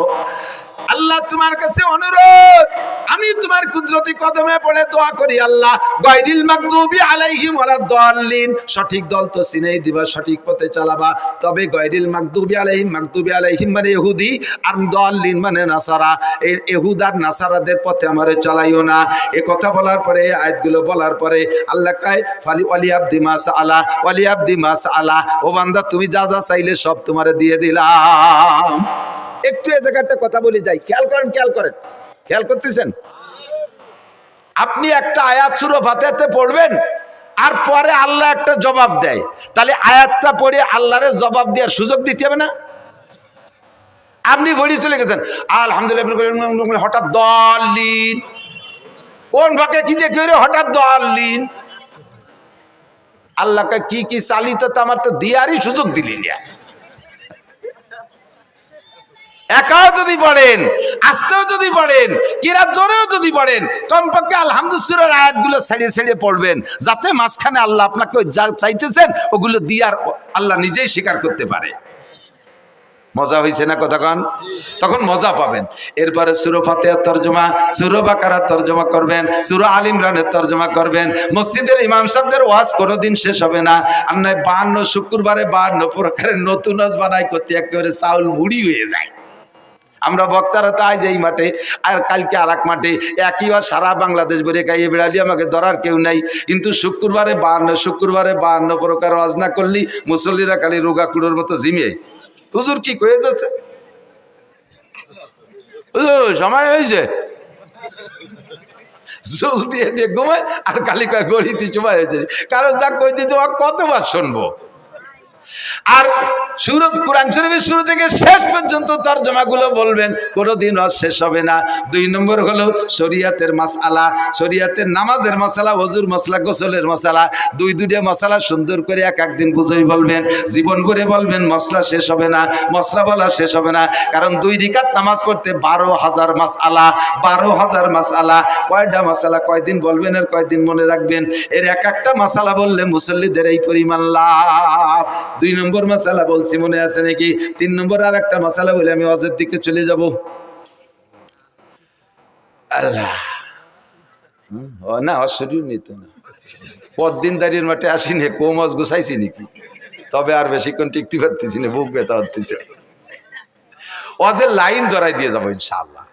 Speaker 1: আল্লাহ তোমার কাছে অনুরোধ, আমি তোমার কুদরতি কদমে পড়ে দোয়া করি আল্লাহ গায়রিল মাগদুবি আলাইহিম ওয়ালাদ-দাল্লিন, সঠিক দল তো চিনেই দিবা, সঠিক পথে চালাবা। তবে গায়রিল মাগদুবি আলাইহিম মানে ইহুদি, আর দাল্লিন মানে নাসারা, এই ইহুদ আর নাসারাদের পথে আমারে চালাইও না। এই কথা বলার পরে, আয়াতগুলো বলার পরে আল্লাহ কয় ফালি ওয়ালি আব্দি মা সাআলা, ওয়ালি আব্দি মা সাআলা, ও বান্দা তুমি যা যা চাইলে সব তোমারে দিয়ে দিলাম। একটু এই জায়গাটা কথা বলে যাই, খেয়াল করেন, খেয়াল করতেছেন? আপনি একটা আয়াত সূরা ফাতিহাতে পড়বেন, আর পরে আল্লাহ একটা জবাব দেয়, তাহলে আয়াতটা পড়ে আল্লাহরে জবাব দেওয়ার সুযোগ দিতে হবে না? আপনি বলি চলে গেছেন আলহামদুলিল্লাহ, হঠাৎ দাল্লিন, কোন ভাগে কি দেখে হঠাৎ দাল্লিন? আল্লাহকে কি কি চালিত আমার তো দিয়ারই সুযোগ দিলি না। একাও যদি পড়েন, আস্তেও যদি পড়েন, কিরা জোরেও যদি পড়েন, কমপক্ষে আলহামদুলিল্লাহর আয়াতগুলো ছেড়ে ছেড়ে পড়বেন, যাতে মাঝখানে আল্লাহ আপনাকে যা চাইতেছেন ওগুলো দিয়ার আল্লাহ নিজেই স্বীকার করতে পারে। মজা হয়েছে না কতক্ষণ? তখন মজা পাবেন। এরপরে সূরা ফাতিহার তরজমা, সূরা বাকারার তরজমা করবেন, সূরা আল ইমরানের তরজমা করবেন। মসজিদের ইমাম সাহেবদের ওয়াজ কোনোদিন শেষ হবে না। আর নয় 52 শুক্রবারে 52 প্রকারের নতুন ওয়াজ বানাই করতে একেবারে চাউল মুড়ি হয়ে যায়। আমরা বক্তারা তো আজ এই মাঠে আর কালকে আর এক মাঠে, একই বার সারা বাংলাদেশ বেড়ে গাইয়ে বেড়ালি, আমাকে ধরার কেউ নাই। কিন্তু শুক্রবারে 52 প্রকার ওয়াজ না করলি মুসল্লিরা খালি রোগা কুড়োর মতো ঝিমিয়ে, হুজুর কি কয়ে যাচ্ছে, সময় হয়েছে জল দিয়ে দিয়ে ঘুমায় আর খালি কয় গড়িতে সময় হয়েছে। কারণ যা কই দিতে কতবার শুনবো। আর কোরআন শরীফের শুরু থেকে শেষ পর্যন্ত তরজমাগুলো বলবেন, কোনোদিন ওয়াজ শেষ হবে না। 2 নম্বর হলো শরিয়াতের মাসআলা, শরিয়াতের নামাজের মাসআলা, ওযুর মাসআলা, গোসলের মাসআলা, দুইটা মাসআলা সুন্দর করে এক একদিন বুঝাই বলবেন, জীবন ভরে বলবেন, মশলা শেষ হবে না, মশলা বলা শেষ হবে না। কারণ 2 রাকাত নামাজ পড়তে 12,000 মাসআলা, 12,000 মাসআলা। কয়টা মাসআলা কয়দিন বলবেন আর কয়দিন মনে রাখবেন? এর এক একটা মাসআলা বললে মুসল্লিদের এই পরিমাণ লাভ। 2 নম্বর মাসালা বলছি, মনে আছে নাকি? 3 নম্বর আর একটা মাসালা বলে আমি ওয়াজের দিকে চলে যাব। আল্লাহ না অশরীর নিত না, পরদিন দাঁড়িয়ে মাঠে আসিনি, কম ওয়াজ গুছাইছি নাকি? তবে আর বেশিক্ষণ টিকতে পারতেছি না, বুক ব্যথা হতেছে। ওয়াজের লাইন ধরাই দিয়ে যাবো ইনশাআল্লাহ।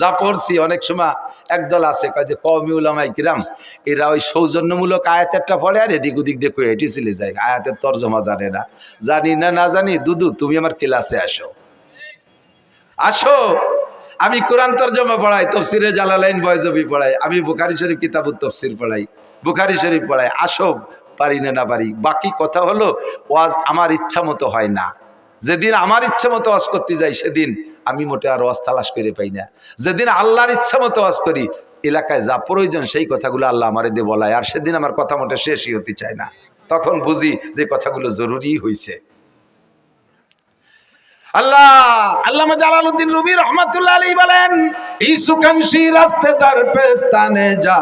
Speaker 1: যা পড়ছি অনেক সময় একদল আছে কয় যে কওমি উলামায়ে কিরাম, এরা ওই সৌজন্যমূলক আয়াতেরটা পড়ে আর এদিক ওদিক দিয়ে কয়ে হেঁটে চলে যায়, আয়াতের তর্জমা জানে না। জানি না না জানি, দুদু তুমি আমার ক্লাসে আসো, আসো। আমি কোরআন তর্জমা পড়াই, তাফসিরে জালালাইন বয়জবি পড়াই, আমি বুখারী শরীফ কিতাবুত তাফসির পড়াই, বুখারী শরীফ পড়াই। আসো, পারি না না পারি। বাকি কথা হলো ওয়াজ আমার ইচ্ছা মতো হয় না। যেদিন আমার ইচ্ছা মতো ওয়াজ করতে যাই সেদিন আমি মোটে আর ওয়াজ তালাশ করে পাই না। যেদিন আল্লাহর ইচ্ছা মতো ওয়াজ করি, এলাকায় যা প্রয়োজন সেই কথাগুলো আল্লাহ আমারে দিয়ে বলায়, আর সেদিন আমার কথা মোটে শেষই হতে চায় না। তখন বুঝি যে কথাগুলো জরুরি হয়েছে। আল্লামা জালালউদ্দিন রুমি রহমাতুল্লাহ আলাইহি বলেন, ইসুকানশি রাস্তেদার পেস্তানে যা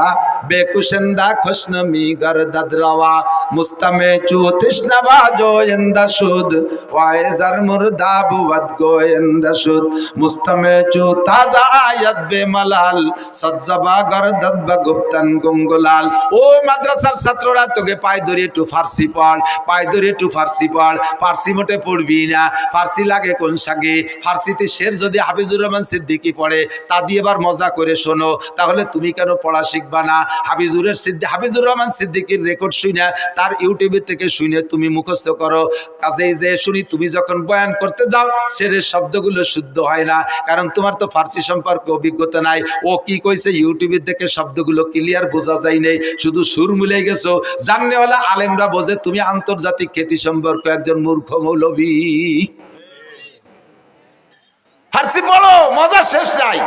Speaker 1: বেকুশন্দা খুশনমি গরদদ রওয়া মুস্তামে চু তৃষ্ণাবা জোয়েন্দা সুদ ওয়াইজার মুর্দা বুদ গোয়েন্দা সুদ মুস্তামে চু তাজা আয়াত বেমালাল সজ্জাবা গরদদ বগুপ্তন গুঙ্গুলাল। ও মাদ্রাসার ছাত্ররা, তোকে পায় ধরে একটু ফার্সি পড়, পায় ধরে একটু ফার্সি পড়। ফার্সি মোটে পড়বি না, ফার্সি লাগে কোন সাগে? ফার্সিতে শের যদি হাফিজুর রহমান সিদ্দিকী পড়ে তা দিয়ে এবার মজা করে শোনো, তাহলে তুমি কেন পড়া শিখবা না? হাফিজুর রহমান সিদ্দিকীর রেকর্ড শুনে, তার ইউটিউবে থেকে শুনে তুমি মুখস্থ করো। কাজেই যে শুনি তুমি যখন বয়ান করতে যাও শেরের শব্দগুলো শুদ্ধ হয় না, কারণ তোমার তো ফার্সি সম্পর্কে অভিজ্ঞতা নাই। ও কি কইছে ইউটিউবের থেকে শব্দগুলো ক্লিয়ার বোঝা যায় নাই, শুধু সুর মিলে গেছো। জাননেওয়ালা আলেমরা বোঝে তুমি আন্তর্জাতিক খ্যাতি সম্পর্কে একজন মূর্খ মৌলবী। ফার্সি পড়ো, মজা শেষ নাই।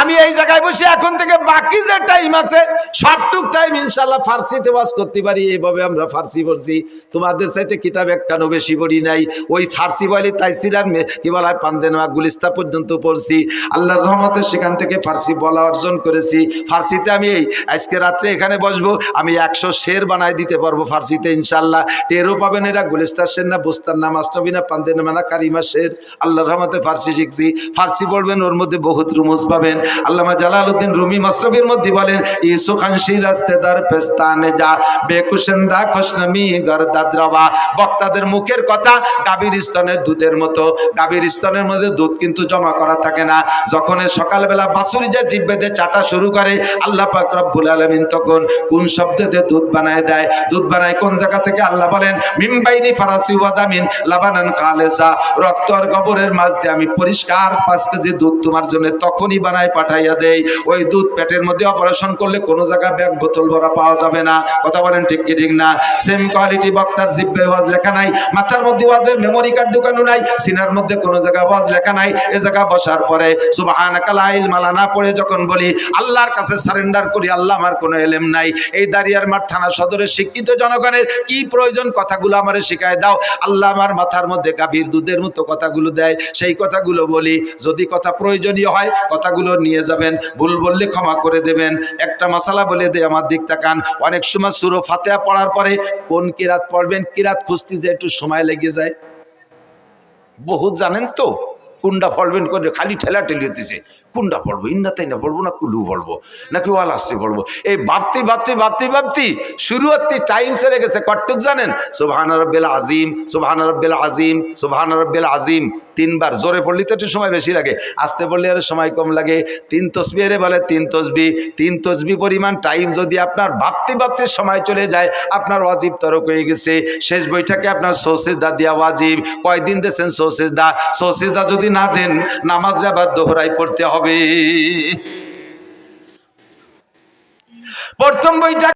Speaker 1: আমি এই জায়গায় বসে এখন থেকে বাকি যে টাইম আছে সবটুক টাইম ইনশাআল্লাহ ফার্সিতে ওয়াজ করতে পারি। এইভাবে আমরা ফার্সি পড়ছি, তোমাদের চাইতে কিতাব একখানো বেশি পড়ি নাই। ওই ফার্সি বলে তাইসির আর কি বলা হয় পান্দেনওয়া গুলিস্তা পর্যন্ত পড়ছি। আল্লাহর রহমতে সেখান থেকে ফার্সি বলা অর্জন করেছি। ফার্সিতে আমি এই আজকে রাত্রে এখানে বসবো, আমি 100 শের বানাই দিতে পারবো ফার্সিতে ইনশাআল্লাহ। টেরও পাবেন এরা গুলিস্তার শের না, বুস্তার না, মাস্টবি না, পান্দেনওয়া না, কারিমা শের। আল্লাহর রহমতে ফার্সি শিখছি। ফার্সি পড়বেন, ওর মধ্যে বহুত রুমুজ পাবেন। আল্লামা জালালউদ্দিন রুমি মাসরবির মধ্যে বলেন, ইসুখানশি রাস্তেদার পেস্তানে যা বেকুশন্দা খুশনমি গরদাদ রওয়া। বক্তাদের মুখের কথা গাভীর স্তনের দুধের মতো। গাভীর স্তনের মধ্যে দুধ কিন্তু জমা করা থাকে না। যখন সকালবেলা বাছুরি যা জিহ্বা দিয়ে চাটা শুরু করে, আল্লাহ পাক রব্বুল আলামিন তখন কোন শব্দ দিয়ে দুধ বানায় দেয়? দুধ বানায় কোন জায়গা থেকে? আল্লাহ বলেন, মিমবাইনি ফারাসি ওয়াদামিন লাবানান খালেসা। রক্ত আর গোবরের মাঝ দিয়ে আমি পরিষ্কার 5 কেজি দুধ তোমার জন্য তখনই বানাই পাঠাইয়া দেই। ওই দুধ পেটের মধ্যে অপারেশন করলে কোনো জায়গায় ব্যাগ বোতল ভরা পাওয়া যাবে না। কথা বলেন ঠিক কি ঠিক না? সেম কোয়ালিটি বক্তার জিহ্বায় ওয়াজ লেখা নাই, মাথার মধ্যে ওয়াজের মেমোরি কার্ড ঢুকানো নাই, সিনার মধ্যে কোনো জায়গায় ওয়াজ লেখা নাই। এ জায়গা বসার পরে সুবহানাকা লা ইলমা লানা পড়ে যখন বলি আল্লাহর কাছে সারেন্ডার করি, আল্লাহ আমার কোনো এলেম নাই। এই দাঁড়িয়ার মাঠ থানা সদরের শিক্ষিত জনগণের কি প্রয়োজন কথাগুলো আমারে শিখায় দাও। আল্লাহ আমার মাথার মধ্যে গাভীর দুধের মতো কথাগুলো দেয়, সেই কথাগুলো বলি। যদি কথা প্রয়োজনীয় হয় কথাগুলো নিয়ে যাবেন, ভুল বললে ক্ষমা করে দেবেন। একটা মাসালা বলে দে, আমার দিক তাকান। অনেক সময় সূরা ফাতিহা পড়ার পরে কোন কিরাত পড়বেন, কিরাত খুঁজতে যে একটু সময় লেগে যায়। বহুত জানেন তো কোনটা পড়বেন করে খালি ঠেলা ঠেলি হতেছে কোনটা পড়বো ইন্না তাই না পড়বো না কুলু পড়বো নাকি ওয়াল আসতে পড়বো এই ভাবতে শুরু হতে টাইম সেরে গেছে কটুক জানেন সুবহান রাব্বিল আজিম সুবহান রাব্বিল আজিম সুবহান রাব্বিল আজিম 3 বার জোরে পড়লে তো একটু সময় বেশি লাগে আস্তে পড়লে আর সময় কম লাগে 3 তসবিহ বলে 3 তসবিহ পরিমাণ টাইম যদি আপনার ভাবতে সময় চলে যায় আপনার ওয়াজিব তরক হয়ে গেছে শেষ বৈঠকে আপনার সৌসিজদা দিয়া ওয়াজিব কয়দিন দেন সৌসিজদা যদি না দেন নামাজ আবার দোহরাই পড়তে হবে প্রথম বৈঠক